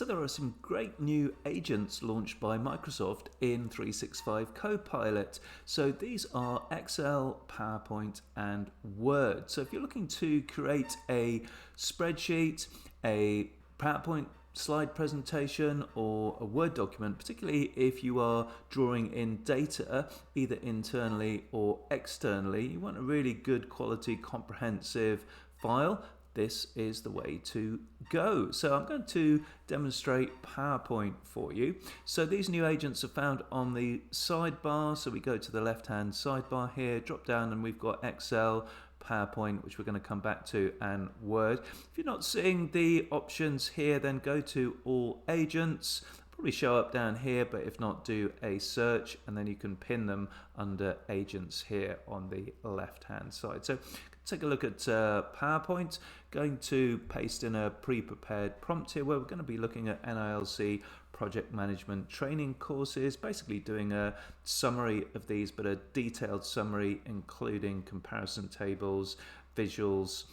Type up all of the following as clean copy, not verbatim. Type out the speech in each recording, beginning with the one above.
So there are some great new agents launched by Microsoft in 365 Copilot. So these are Excel, PowerPoint, and Word. So if you're looking to create a spreadsheet, a PowerPoint slide presentation, or a Word document, particularly if you are drawing in data either internally or externally, you want a really good quality comprehensive file. This is the way to go. So I'm going to demonstrate PowerPoint for you. So these new agents are found on the sidebar. So we go to the left-hand sidebar here, drop down, and we've got Excel, PowerPoint, which we're going to come back to, and Word. If you're not seeing the options here, then go to All Agents. Probably show up down here, but if not, do a search, and then you can pin them under Agents here on the left-hand side. So take a look at PowerPoint. Going to paste in a pre-prepared prompt here where we're going to be looking at NILC project management training courses, basically doing a summary of these, but a detailed summary including comparison tables, visuals,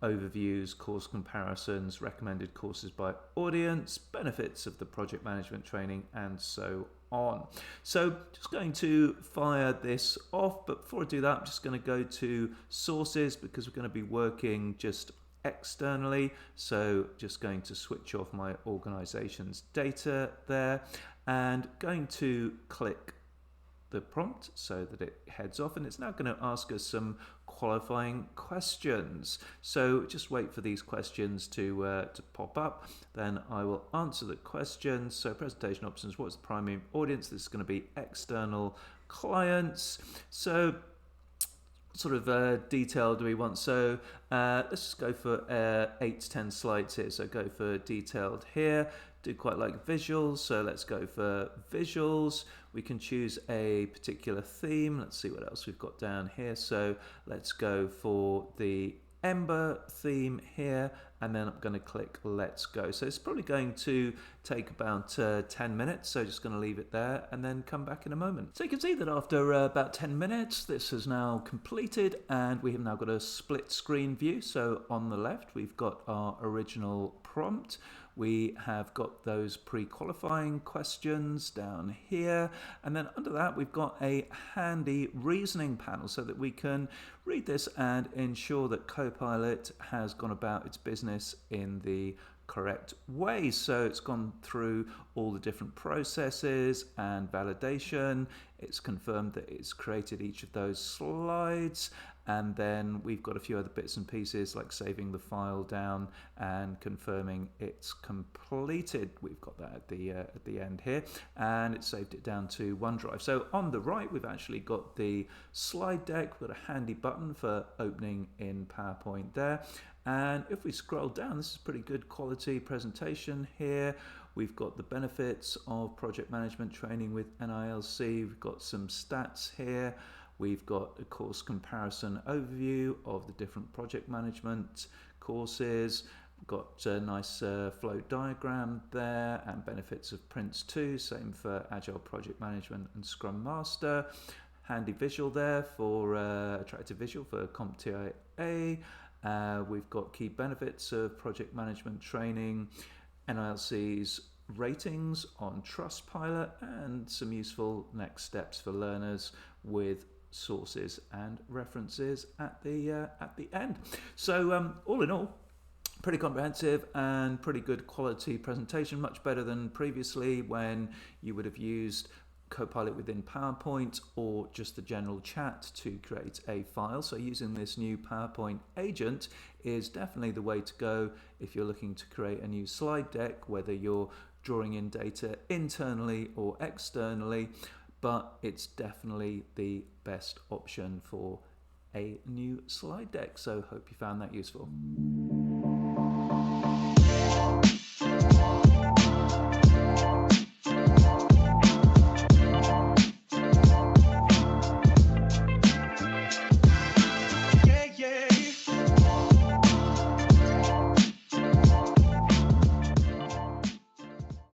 overviews, course comparisons, recommended courses by audience, benefits of the project management training, and so on. So just going to fire this off, but before I do that, I'm just going to go to sources because we're going to be working just externally. So just going to switch off my organization's data there and going to click the prompt so that it heads off, and it's now going to ask us some qualifying questions. So just wait for these questions to pop up, then I will answer the questions. So presentation options, what's the primary audience? This is going to be external clients. So sort of detail do we want? So let's just go for 8 to 10 slides here. So go for detailed here. Do quite like visuals, so let's go for visuals. We can choose a particular theme. Let's see what else we've got down here. So let's go for the Ember theme here, and then I'm going to click Let's Go. So it's probably going to take about 10 minutes, so just going to leave it there and then come back in a moment. So you can see that after about 10 minutes, this has now completed, and we have now got a split screen view. So on the left, we've got our original prompt. We have got those pre-qualifying questions down here, and then under that we've got a handy reasoning panel so that we can read this and ensure that Copilot has gone about its business in the correct way. So it's gone through all the different processes and validation. It's confirmed that it's created each of those slides, and then we've got a few other bits and pieces like saving the file down and confirming it's completed. We've got that at the end here, and it's saved it down to OneDrive. So on the right, we've actually got the slide deck. We've got a handy button for opening in PowerPoint there. And if we scroll down, this is pretty good quality presentation here. We've got the benefits of project management training with NILC. We've got some stats here. We've got a course comparison overview of the different project management courses. We've got a nice flow diagram there and benefits of Prince 2, same for Agile Project Management and Scrum Master. Handy visual there for attractive visual for CompTIA. We've got key benefits of project management training, NILC's ratings on Trustpilot, and some useful next steps for learners with sources and references at the end. So all in all, pretty comprehensive and pretty good quality presentation, much better than previously when you would have used Copilot within PowerPoint or just the general chat to create a file. So using this new PowerPoint agent is definitely the way to go if you're looking to create a new slide deck, whether you're drawing in data internally or externally, but it's definitely the best option for a new slide deck. So hope you found that useful.